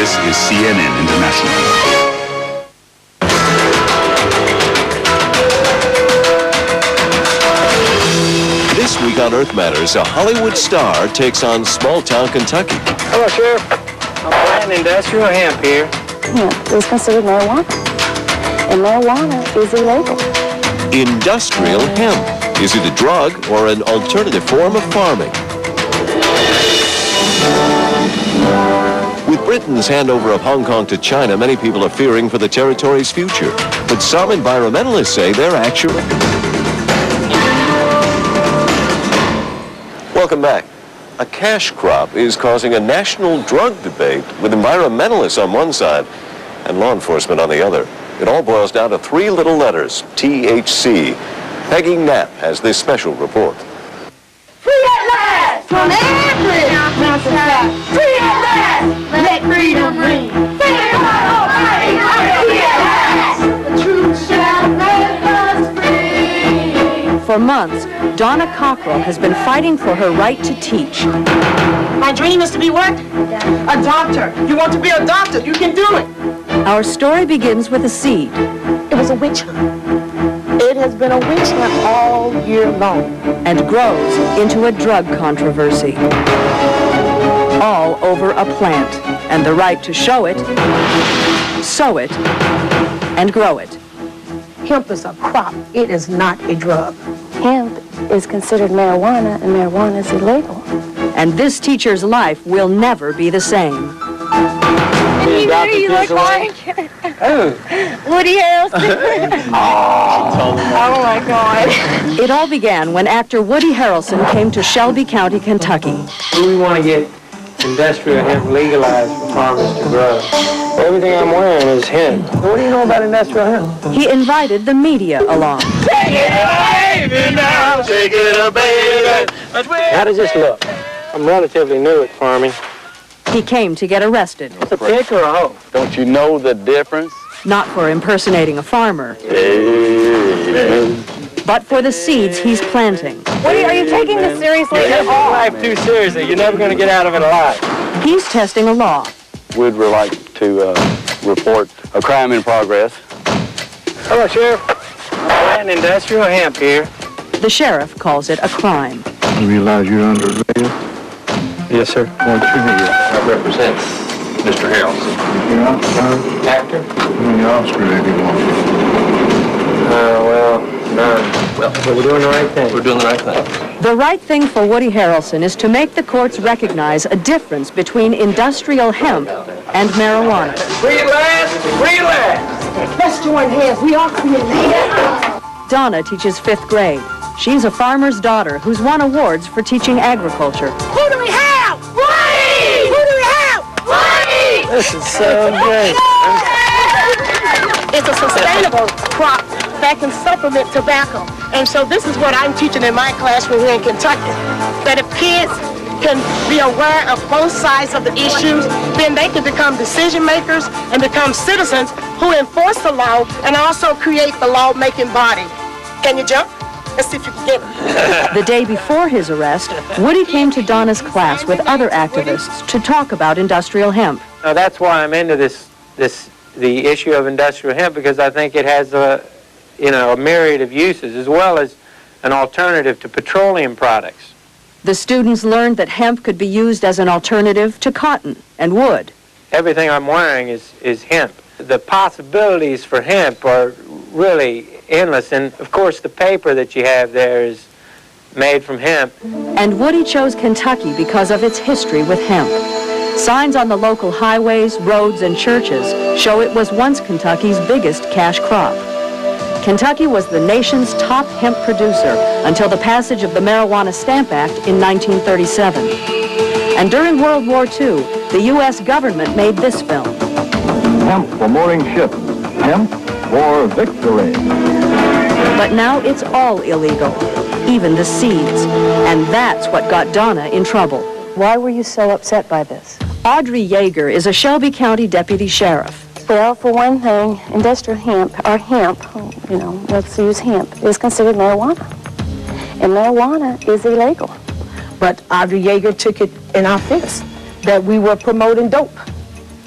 This is CNN International. This week on Earth Matters, a Hollywood star takes on small-town Kentucky. Hello, Sheriff. I'm planting industrial hemp here. Hemp is considered marijuana, and marijuana is illegal. Industrial hemp. Is it a drug or an alternative form of farming? With Britain's handover of Hong Kong to China, many people are fearing for the territory's future. But some environmentalists say they're actually... Welcome back. A cash crop is causing a national drug debate with environmentalists on one side and law enforcement on the other. It all boils down to three little letters, THC. Peggy Knapp has this special report. Free at last from every mountain top. Free at last, let freedom ring. Free at last, the truth shall make us free. For months, Donna Cockrell has been fighting for her right to teach. My dream is to be what? A doctor. You want to be a doctor, you can do it. Our story begins with a seed. It was a witch hunt. It has been a witch hunt all year long. And grows into a drug controversy. All over a plant and the right to show it, sow it, and grow it. Hemp is a crop. It is not a drug. Hemp is considered marijuana, and marijuana is illegal. And this teacher's life will never be the same. You look like Woody Harrelson. Oh my God. It all began when actor Woody Harrelson came to Shelby County, Kentucky. We want to get industrial hemp legalized for farmers to grow. Everything I'm wearing is hemp. What do you know about industrial hemp? He invited the media along. Take it away, baby, now. Take it away, baby. How does this look? I'm relatively new at farming. He came to get arrested. It's a pick or a hoe? Don't you know the difference? Not for impersonating a farmer, Amen. but for the seeds he's planting. Woody, are you taking this seriously at Taking all? life too seriously. You're never going to get out of it alive. He's testing a law. We'd like to report a crime in progress. Hello, Sheriff. I'm planting industrial hemp here. The sheriff calls it a crime. You realize you're under arrest? Yes, sir. What's your name? I represent Mr. Harrelson. You're not Actor? you're Oscar if you want. Well, none. Well, But we're doing the right thing. we're doing the right thing. The right thing for Woody Harrelson is to make the courts recognize a difference between industrial hemp and marijuana. Free at last! Free at last! Let's join hands. We are creative. Donna teaches 5th grade. She's a farmer's daughter who's won awards for teaching agriculture. Who do we have? Woody! Who do we have? Woody! This is so great. It's a sustainable crop that can supplement tobacco. And so this is what I'm teaching in my classroom here in Kentucky. That if kids can be aware of both sides of the issues, then they can become decision makers and become citizens who enforce the law and also create the law-making body. Can you jump? Let's see if you can get it. The day before his arrest, Woody came to Donna's class with other activists to talk about industrial hemp. Now, that's why I'm into the issue of industrial hemp, because I think it has a myriad of uses, as well as an alternative to petroleum products. The students learned that hemp could be used as an alternative to cotton and wood. Everything I'm wearing is hemp. The possibilities for hemp are really endless, and of course the paper that you have there is made from hemp. And Woody chose Kentucky because of its history with hemp. Signs on the local highways, roads, and churches show it was once Kentucky's biggest cash crop. Kentucky was the nation's top hemp producer until the passage of the Marijuana Stamp Act in 1937. And during World War II, the U.S. government made this film. Hemp for mooring ships. Hemp for victory. But now it's all illegal, even the seeds. And that's what got Donna in trouble. Why were you so upset by this? Audrey Yeager is a Shelby County deputy sheriff. Well, for one thing, industrial hemp, or hemp, let's use hemp, is considered marijuana. And marijuana is illegal. But Audrey Yeager took it in our face that we were promoting dope.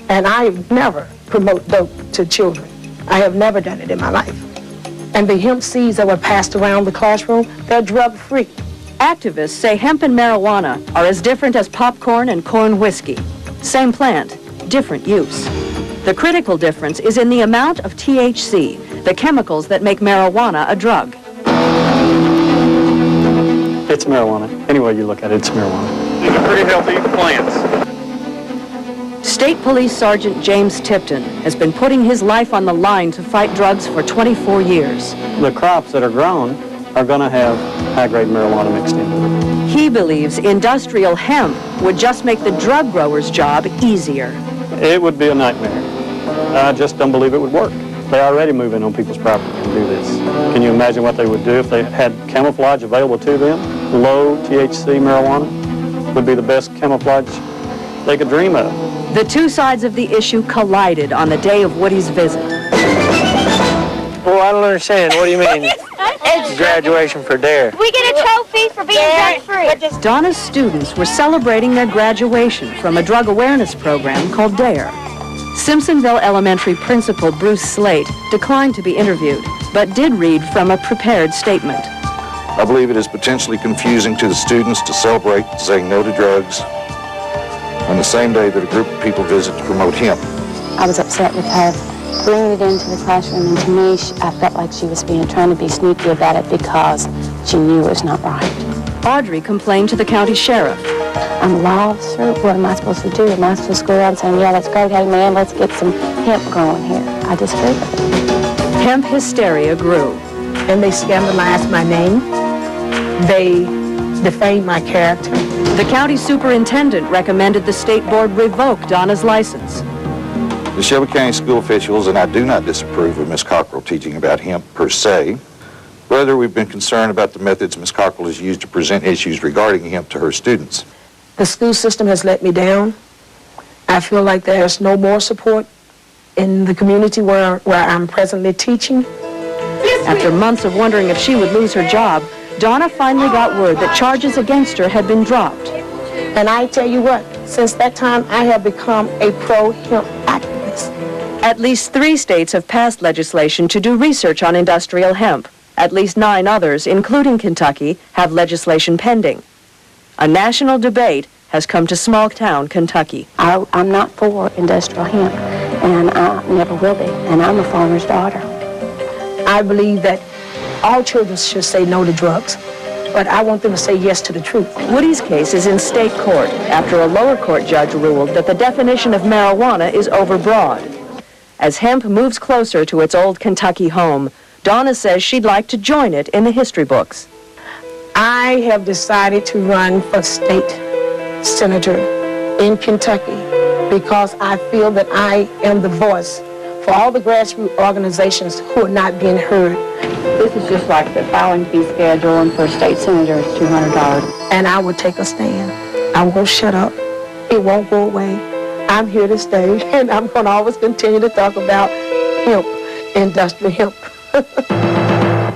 And I never promote dope to children. I have never done it in my life. And the hemp seeds that were passed around the classroom, they're drug-free. Activists say hemp and marijuana are as different as popcorn and corn whiskey. Same plant, different use. The critical difference is in the amount of THC, the chemicals that make marijuana a drug. It's marijuana. Any way you look at it, it's marijuana. These are pretty healthy plants. State Police Sergeant James Tipton has been putting his life on the line to fight drugs for 24 years. The crops that are grown are going to have high-grade marijuana mixed in with it. He believes industrial hemp would just make the drug grower's job easier. It would be a nightmare. I just don't believe it would work. They already move in on people's property and do this. Can you imagine what they would do if they had camouflage available to them? Low THC marijuana would be the best camouflage they could dream of. The two sides of the issue collided on the day of Woody's visit. Well, I don't understand. What do you mean? Graduation for DARE. We get a trophy for being drug-free. Donna's students were celebrating their graduation from a drug awareness program called DARE. Simpsonville Elementary Principal Bruce Slate declined to be interviewed, but did read from a prepared statement. I believe it is potentially confusing to the students to celebrate saying no to drugs on the same day that a group of people visit to promote hemp. I was upset with her bringing it into the classroom, and to me, I felt like she was trying to be sneaky about it because she knew it was not right. Audrey complained to the county sheriff. I'm a law officer. What am I supposed to do? Am I supposed to go around saying, yeah, that's great, hey man, let's get some hemp growing here? I disagree with it. Hemp hysteria grew. And they scandalized my name. They defamed my character. The county superintendent recommended the state board revoke Donna's license. The Shelby County school officials, and I do not disapprove of Ms. Cockrell teaching about hemp per se. Rather, we've been concerned about the methods Ms. Cockrell has used to present issues regarding hemp to her students. The school system has let me down. I feel like there's no more support in the community where I'm presently teaching. After months of wondering if she would lose her job, Donna finally got word that charges against her had been dropped. And I tell you what, since that time, I have become a pro-hemp activist. At least 3 states have passed legislation to do research on industrial hemp. At least 9 others, including Kentucky, have legislation pending. A national debate has come to small-town Kentucky. I'm not for industrial hemp, and I never will be, and I'm a farmer's daughter. I believe that all children should say no to drugs, but I want them to say yes to the truth. Woody's case is in state court after a lower court judge ruled that the definition of marijuana is overbroad. As hemp moves closer to its old Kentucky home, Donna says she'd like to join it in the history books. I have decided to run for state senator in Kentucky because I feel that I am the voice for all the grassroots organizations who are not being heard. This is just like the filing fee schedule, and for a state senator, it's $200. And I will take a stand. I won't shut up. It won't go away. I'm here to stay, and I'm going to always continue to talk about hemp, industrial hemp.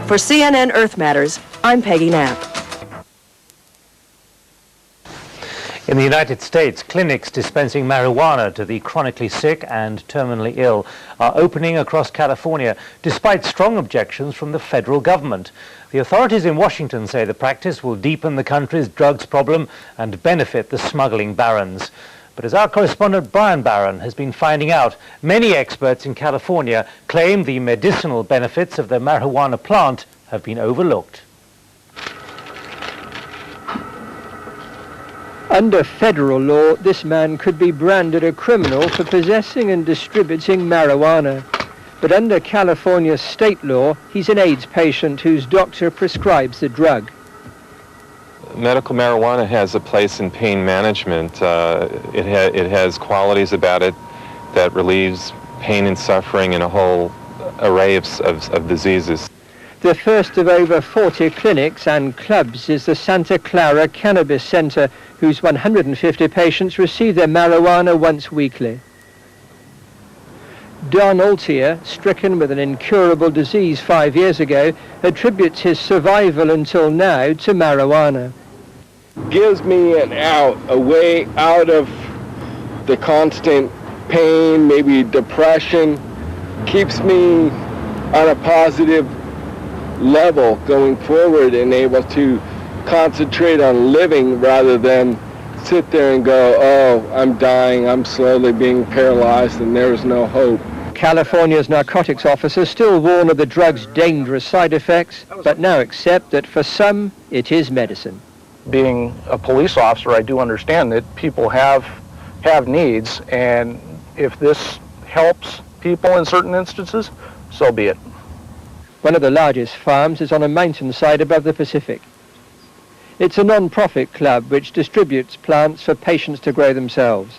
For CNN Earth Matters, I'm Peggy Knapp. In the United States, clinics dispensing marijuana to the chronically sick and terminally ill are opening across California, despite strong objections from the federal government. The authorities in Washington say the practice will deepen the country's drugs problem and benefit the smuggling barons. But as our correspondent Brian Barron has been finding out, many experts in California claim the medicinal benefits of the marijuana plant have been overlooked. Under federal law, this man could be branded a criminal for possessing and distributing marijuana. But under California state law, he's an AIDS patient whose doctor prescribes the drug. Medical marijuana has a place in pain management. It has qualities about it that relieves pain and suffering in a whole array of diseases. The first of over 40 clinics and clubs is the Santa Clara Cannabis Center, whose 150 patients receive their marijuana once weekly. Don Altier, stricken with an incurable disease 5 years ago, attributes his survival until now to marijuana. Gives me an out, a way out of the constant pain, maybe depression, keeps me on a positive level going forward and able to concentrate on living rather than sit there and go, oh, I'm dying, I'm slowly being paralyzed and there's no hope. California's narcotics officers still warn of the drug's dangerous side effects, but now accept that for some, it is medicine. Being a police officer, I do understand that people have needs, and if this helps people in certain instances, so be it. One of the largest farms is on a mountainside above the Pacific. It's a non-profit club which distributes plants for patients to grow themselves.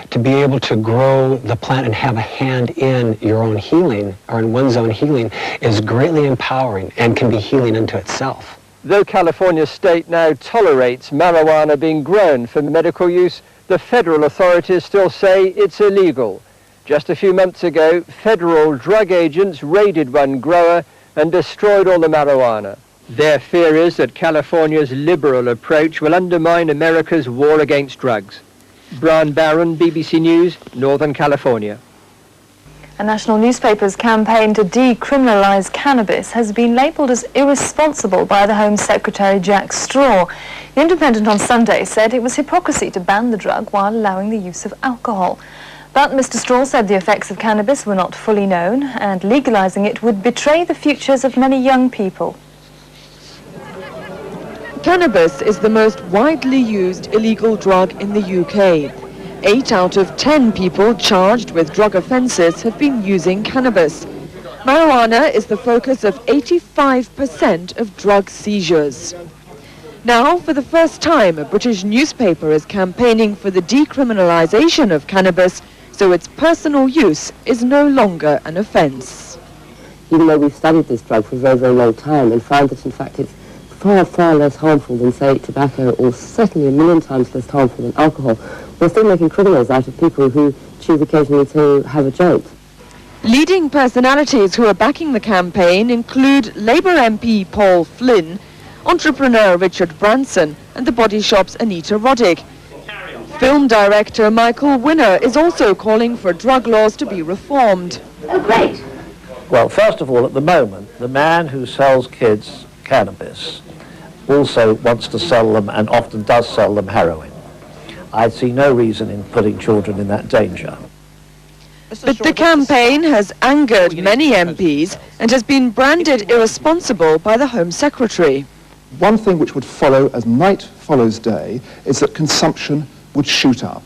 To be able to grow the plant and have a hand in your own healing, or in one's own healing, is greatly empowering and can be healing unto itself. Though California state now tolerates marijuana being grown for medical use, the federal authorities still say it's illegal. Just a few months ago, federal drug agents raided one grower and destroyed all the marijuana. Their fear is that California's liberal approach will undermine America's war against drugs. Brian Barron, BBC News, Northern California. A national newspaper's campaign to decriminalise cannabis has been labelled as irresponsible by the Home Secretary Jack Straw. The Independent on Sunday said it was hypocrisy to ban the drug while allowing the use of alcohol. But Mr. Straw said the effects of cannabis were not fully known and legalising it would betray the futures of many young people. Cannabis is the most widely used illegal drug in the UK. 8 out of 10 people charged with drug offences have been using cannabis. Marijuana is the focus of 85% of drug seizures. Now, for the first time, a British newspaper is campaigning for the decriminalisation of cannabis so its personal use is no longer an offence. Even though we've studied this drug for a very, very long time and found that in fact it's far, far less harmful than, say, tobacco, or certainly a million times less harmful than alcohol, we're still making criminals out of people who choose occasionally to have a jolt. Leading personalities who are backing the campaign include Labour MP Paul Flynn, entrepreneur Richard Branson, and the Body Shop's Anita Roddick. Film director Michael Winner is also calling for drug laws to be reformed. Oh, great. Well, first of all, at the moment, the man who sells kids cannabis also wants to sell them, and often does sell them, heroin. I see no reason in putting children in that danger. But the campaign has angered many MPs and has been branded irresponsible by the Home Secretary. One thing which would follow as night follows day is that consumption would shoot up.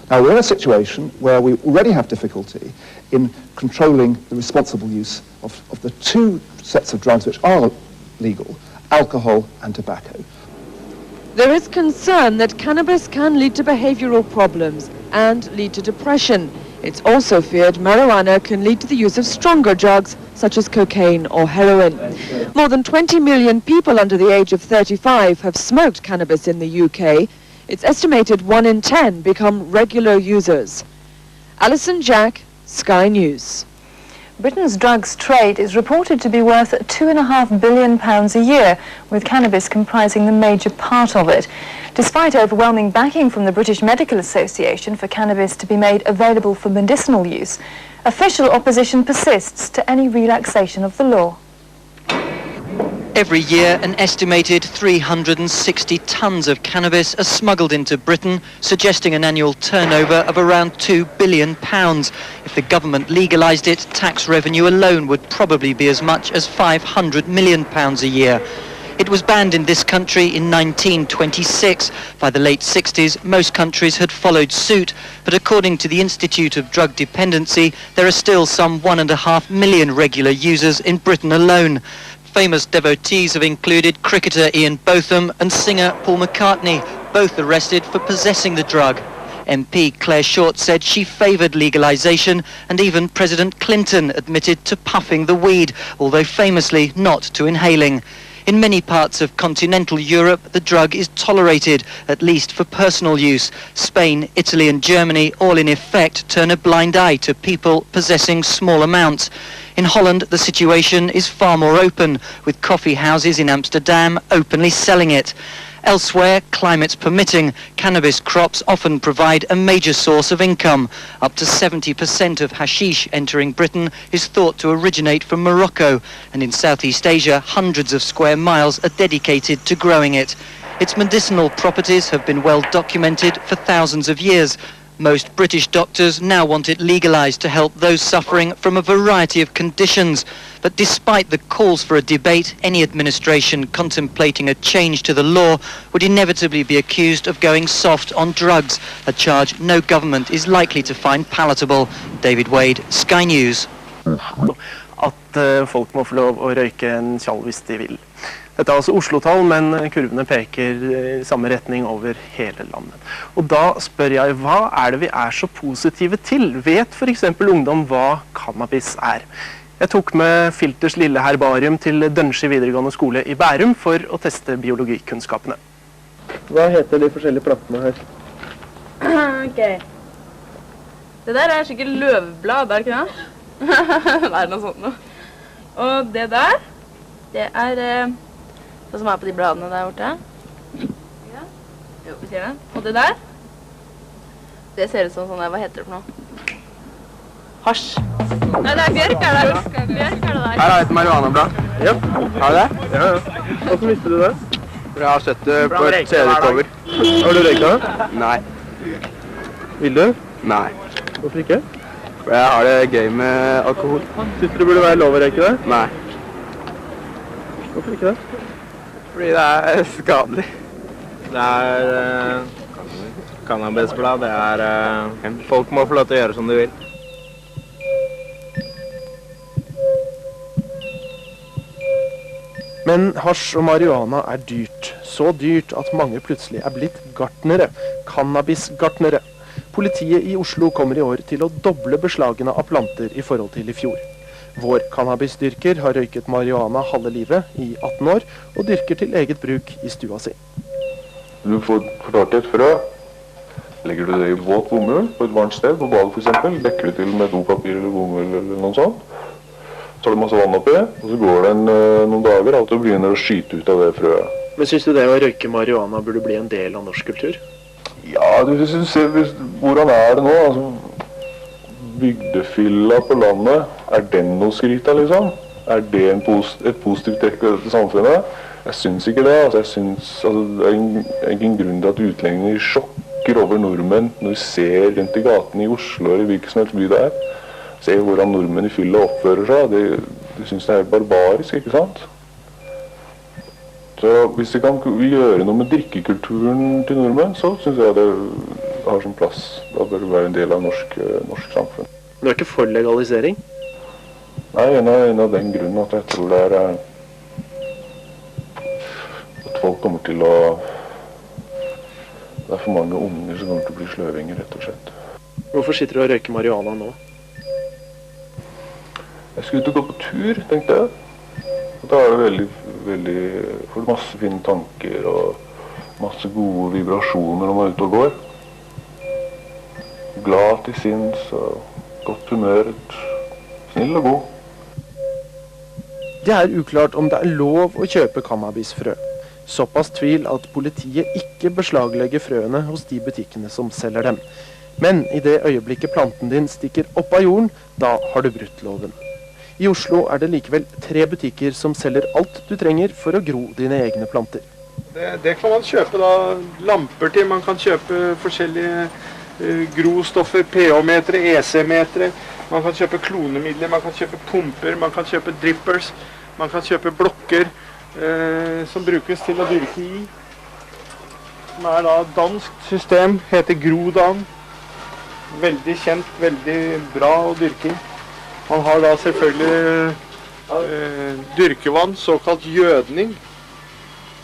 Now, we're in a situation where we already have difficulty in controlling the responsible use of the two sets of drugs which are legal, alcohol and tobacco. There is concern that cannabis can lead to behavioural problems and lead to depression. It's also feared marijuana can lead to the use of stronger drugs such as cocaine or heroin. More than 20 million people under the age of 35 have smoked cannabis in the UK. It's estimated 1 in 10 become regular users. Alison Jack, Sky News. Britain's drugs trade is reported to be worth £2.5 billion a year, with cannabis comprising the major part of it. Despite overwhelming backing from the British Medical Association for cannabis to be made available for medicinal use, official opposition persists to any relaxation of the law. Every year, an estimated 360 tonnes of cannabis are smuggled into Britain, suggesting an annual turnover of around £2 billion. If the government legalised it, tax revenue alone would probably be as much as £500 million a year. It was banned in this country in 1926. By the late 60s, most countries had followed suit, but according to the Institute of Drug Dependency, there are still some 1.5 million regular users in Britain alone. Famous devotees have included cricketer Ian Botham and singer Paul McCartney, both arrested for possessing the drug. MP Claire Short said she favoured legalisation, and even President Clinton admitted to puffing the weed, although famously not to inhaling. In many parts of continental Europe, the drug is tolerated, at least for personal use. Spain, Italy and Germany all in effect turn a blind eye to people possessing small amounts. In Holland, the situation is far more open, with coffee houses in Amsterdam openly selling it. Elsewhere, climates permitting, cannabis crops often provide a major source of income. Up to 70% of hashish entering Britain is thought to originate from Morocco, and in Southeast Asia, hundreds of square miles are dedicated to growing it. Its medicinal properties have been well documented for thousands of years. Most British doctors now want it legalised to help those suffering from a variety of conditions. But despite the calls for a debate, any administration contemplating a change to the law would inevitably be accused of going soft on drugs, a charge no government is likely to find palatable. David Wade, Sky News. At folk må få lov å røyke en tjall hvis de vil. Dette er altså Oslo-tall, men kurvene peker i samme retning over hele landet. Og da spør jeg, hva er det vi er så positive til? Vet for eksempel ungdom hva cannabis er? Jeg tok med Filters lille herbarium til Dønski videregående skole i Bærum for å teste biologikunnskapene. Hva heter de forskjellige plantene her? Ok. Det der er sikkert løvblad, er det ikke det? Det er noe sånt nå. Og det der, det er det som er på de bladene der borte. Ja. Jo, vi ser det. Og det der, det ser ut som sånn der, hva heter det for noe? Hasj. Nei, det er bjørk, er det? Bjørk er det der. Her har jeg et marihuanablad. Ja. Har du det? Ja, ja. Hvordan visste du det? For jeg har sett det på et CD-cover. Har du røyket det? Nei. Vil du? Nei. Hvorfor ikke? For jeg har det gøy med alkohol. Synes du det burde være lov å røyke det? Nei. Hvorfor ikke det? Fordi det er skadelig. Det er cannabisblad, det er folk må få lov til å gjøre som de vil. Men hasj og marihuana er dyrt. Så dyrt at mange plutselig er blitt gartnere. Cannabisgartnere. Politiet i Oslo kommer i år til å doble beslagene av planter i forhold til i fjor. Vår cannabisdyrker har røyket marihuana halve livet i 18 år, og dyrker til eget bruk i stua si. Du får tak i et frø, legger du det i våt bomull på et varmt sted, på badet for eksempel, dekker du til med dopapir eller bomull eller noe sånt. Så har du masse vann oppi, og så går det noen dager at du begynner å skyte ut av det frøet. Men synes du det å røyke marihuana burde bli en del av norsk kultur? Ja, du ser hvordan er det nå, altså. Bygdefylla på landet, er den noe skryt av, liksom? Er det et positivt trekk ved dette samfunnet? Jeg synes ikke det. Altså, det er ingen grunn til at utlendinger sjokker over nordmenn når vi ser rundt i gaten i Oslo eller hvilken som helst by det er. Ser hvordan nordmenn i fylla oppfører seg. De synes det er helt barbarisk, ikke sant? Så hvis vi kan gjøre noe med drikkekulturen til nordmenn, så synes jeg det har sin plass. Da bør det være en del av norsk samfunn. Men du er ikke for legalisering? Nei, en av den grunnen at jeg tror det er at folk kommer til å... Det er for mange unger som kommer til å bli sløvinger, rett og slett. Hvorfor sitter du og røyker marihuana nå? Jeg skulle ut og gå på tur, tenkte jeg. Og da er det veldig... Får du masse fine tanker og masse gode vibrasjoner når man er ute og går. Glad til sinns og godt humør, snill og god. Det er uklart om det er lov å kjøpe cannabisfrø. Såpass tvil at politiet ikke beslaglegger frøene hos de butikkene som selger dem. Men i det øyeblikket planten din stikker opp av jorden, da har du brutt loven. I Oslo er det likevel 3 butikker som selger alt du trenger for å gro dine egne planter. Det kan man kjøpe da, lamper til, man kan kjøpe forskjellige grostoffer, pH-metre, EC-metre, man kan kjøpe klonemidler, man kan kjøpe pumper, man kan kjøpe drippers, man kan kjøpe blokker som brukes til å dyrke i. Som er da dansk system, heter Grodan. Veldig kjent, veldig bra å dyrke i. Man har da selvfølgelig dyrkevann, såkalt gjødning.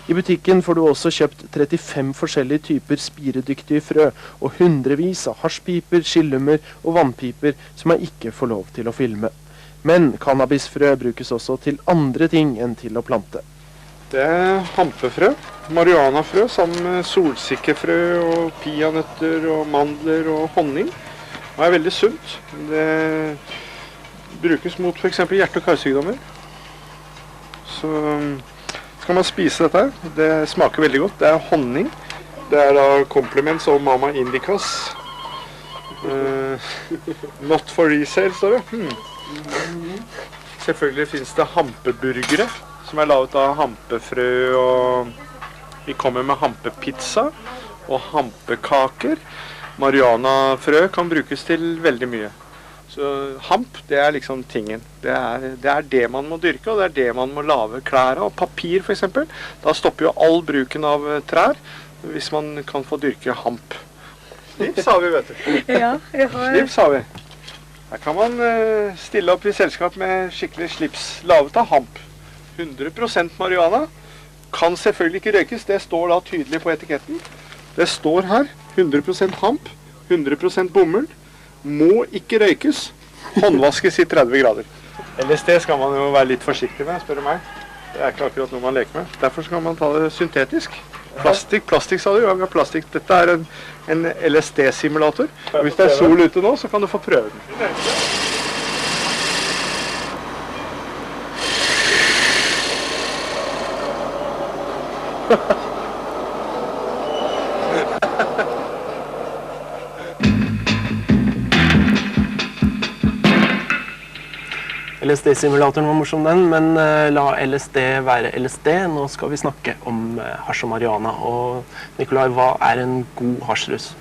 I butikken får du også kjøpt 35 forskjellige typer spiredyktige frø, og hundrevis av hasjpiper, skillummer og vannpiper som jeg ikke får lov til å filme. Men cannabisfrø brukes også til andre ting enn til å plante. Det er hampefrø, marihuanafrø, sammen med solsikkefrø og peanøtter og mandler og honning. Det er veldig sunt. Det brukes mot for eksempel hjerte- og karsykdommer. Så Så kan man spise dette. Det smaker veldig godt. Det er honning. Det er da compliments of Mama Indicas. Not for resale, står det. Selvfølgelig finnes det hampeburgere, som er laget av hampefrø, og vi kommer med hampepizza og hampekaker. Marihuanafrø kan brukes til veldig mye. Så hamp, det er liksom tingen. Det er det man må dyrke, og det er det man må lave klær av. Papir, for eksempel. Da stopper jo all bruken av trær, hvis man kan få dyrke hamp. Slips har vi, vet du. Ja, jeg har... Slips har vi. Her kan man stille opp i selskap med skikkelig slips, lavet av hamp. 100% marihuana. Kan selvfølgelig ikke røykes, det står da tydelig på etiketten. Det står her, 100% hamp, 100% bomull. Må ikke røykes. Håndvaskes i 30 grader. LSD skal man jo være litt forsiktig med, spør du meg. Det er ikke akkurat noe man leker med. Derfor skal man ta det syntetisk. Plastikk sa du? Ja, vi har plastikk. Dette er en LSD-simulator. Hvis det er sol ute nå, så kan du få prøve den. LSD-simulatoren var morsom den, men la LSD være LSD. Nå skal vi snakke om hasj og marihuana. Og Nikolai, hva er en god hasjrus?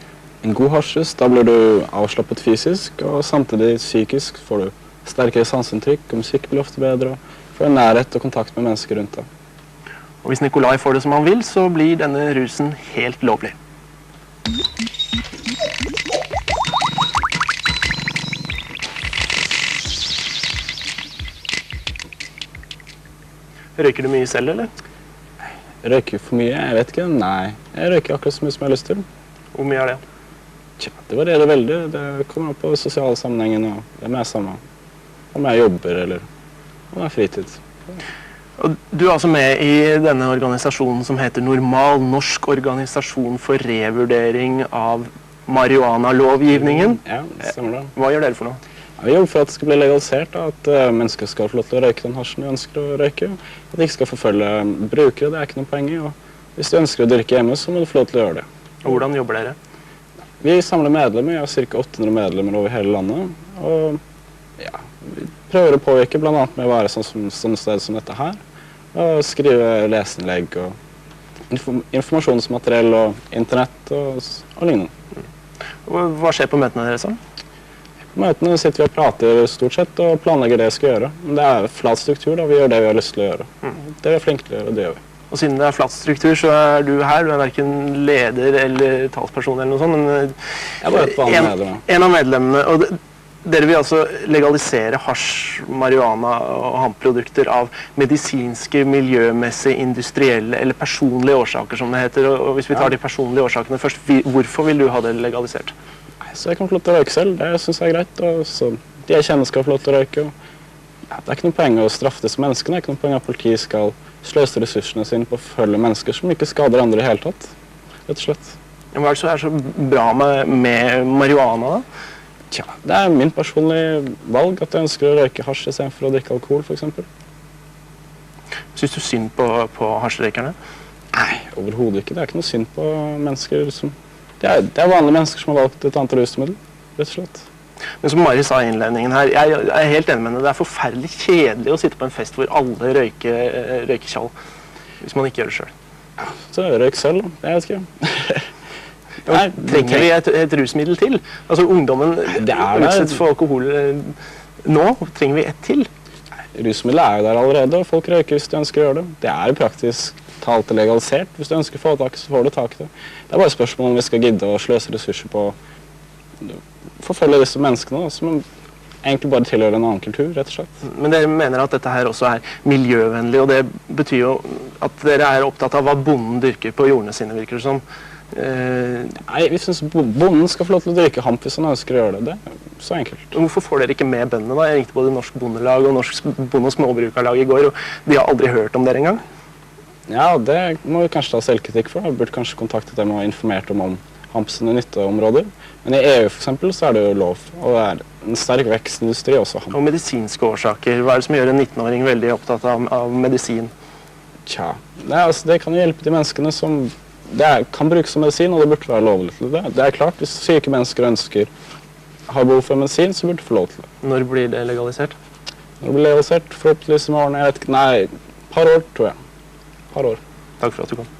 En god hasjrus, da blir du avslappet fysisk, og samtidig psykisk får du sterkere sanseinntrykk, og musikk blir ofte bedre, og får en nærhet og kontakt med mennesker rundt deg. Og hvis Nikolai får det som han vil, så blir denne rusen helt lovlig. Røyker du mye selv, eller? Jeg røyker for mye, jeg vet ikke. Nei, jeg røyker akkurat så mye som jeg har lyst til. Hvor mye er det? Tja, det varierer veldig. Det kommer an på sosiale sammenhengen, og det er mer samme. Om jeg jobber, eller om jeg har fritid. Og du er altså med i denne organisasjonen som heter Normal, Norsk organisasjon for revurdering av marihuana-lovgivningen. Ja, det stemmer det. Hva gjør dere for noe? Vi jobber for at det skal bli legalisert, at mennesker skal få lov til å røyke den hasjen de ønsker å røyke. At de ikke skal forfølge brukere, det er ikke noe poeng i. Og hvis du ønsker å dyrke hjemme, så må du få lov til å gjøre det. Og hvordan jobber dere? Vi samler medlemmer, vi har ca. 800 medlemmer over hele landet. Og ja, vi prøver å påvirke blant annet med å være sånn sted som dette her. Og skrive leseninnlegg og informasjonsmateriell og internett og lignende. Og hva skjer på møtene deres da? På møtene sitter vi og prater stort sett og planlegger det jeg skal gjøre. Men det er flat struktur, da vi gjør det vi har lyst til å gjøre. Det er vi flinke til å gjøre, det gjør vi. Og siden det er flat struktur, så er du her. Du er hverken leder eller talsperson eller noe sånt, men jeg er bare et vanlig medlem. En av medlemmene. Og dere vil altså legalisere hasj, marihuana og hampprodukter av medisinske, miljømessige, industrielle eller personlige årsaker, som det heter. Og hvis vi tar de personlige årsakene først, hvorfor vil du ha det legalisert? Så jeg kan få lov til å røyke selv, det synes jeg er greit, og så de jeg kjenner skal få lov til å røyke. Ja, det er ikke noe poeng å straffe disse menneskene, det er ikke noe poeng at politiet skal sløse ressursene sine på å forfølge mennesker som ikke skader andre i hele tatt, rett og slett. Hva er det som er så bra med marihuana da? Tja, det er min personlige valg at jeg ønsker å røyke hasj i stedet for å drikke alkohol, for eksempel. Synes du synd på hasjrøykerne? Nei, overhodet ikke. Det er ikke noe synd på mennesker som... Det er vanlige mennesker som har valgt et annet rusmiddel, rett og slett. Men som Mari sa i innledningen her, jeg er helt enig med henne. Det er forferdelig kjedelig å sitte på en fest hvor alle røyker tjall, hvis man ikke gjør det selv. Ja, så røyk selv, da. Jeg vet ikke. Nei, trenger vi et rusmiddel til? Altså, ungdommen utsettes for alkohol nå. Trenger vi et til? Rusmiddelet er jo der allerede, og folk røyker hvis de ønsker å gjøre det. Det er jo praktisk talt legalisert. Hvis du ønsker å få tak, så får du tak i det. Det er bare spørsmål om vi skal gidde å sløse ressurser på å forfølge disse menneskene, som egentlig bare tilhører en annen kultur, rett og slett. Men dere mener at dette her også er miljøvennlig, og det betyr jo at dere er opptatt av hva bonden dyrker på jordene sine, virker det som. Nei, vi synes bonden skal få lov til å dyrke hamp hvis han ønsker å gjøre det. Det er så enkelt. Hvorfor får dere ikke med bøndene da? Jeg ringte både Norsk Bondelag og Norsk Bonde- og Småbrukarlag i går, og de har aldri hørt om dere engang. Ja, det må vi kanskje ta selvkritikk for. Jeg burde kanskje kontaktet dem og informert om hamp sine nytteområder. Men i EU for eksempel så er det jo lov, og det er en sterk vekstindustri også. Og medisinske årsaker. Hva er det som gjør en 19-åring veldig opptatt av medisin? Tja, det kan hjelpe de menneskene som kan brukes som medisin, og det burde være lovlig til det. Det klart, hvis syke mennesker har behov for medisin, så burde de få lov til det. Når blir det legalisert? Når det blir legalisert, forhåpentligvis i morgen, jeg vet ikke, nei, par år tror jeg. Par år. Takk for at du kom.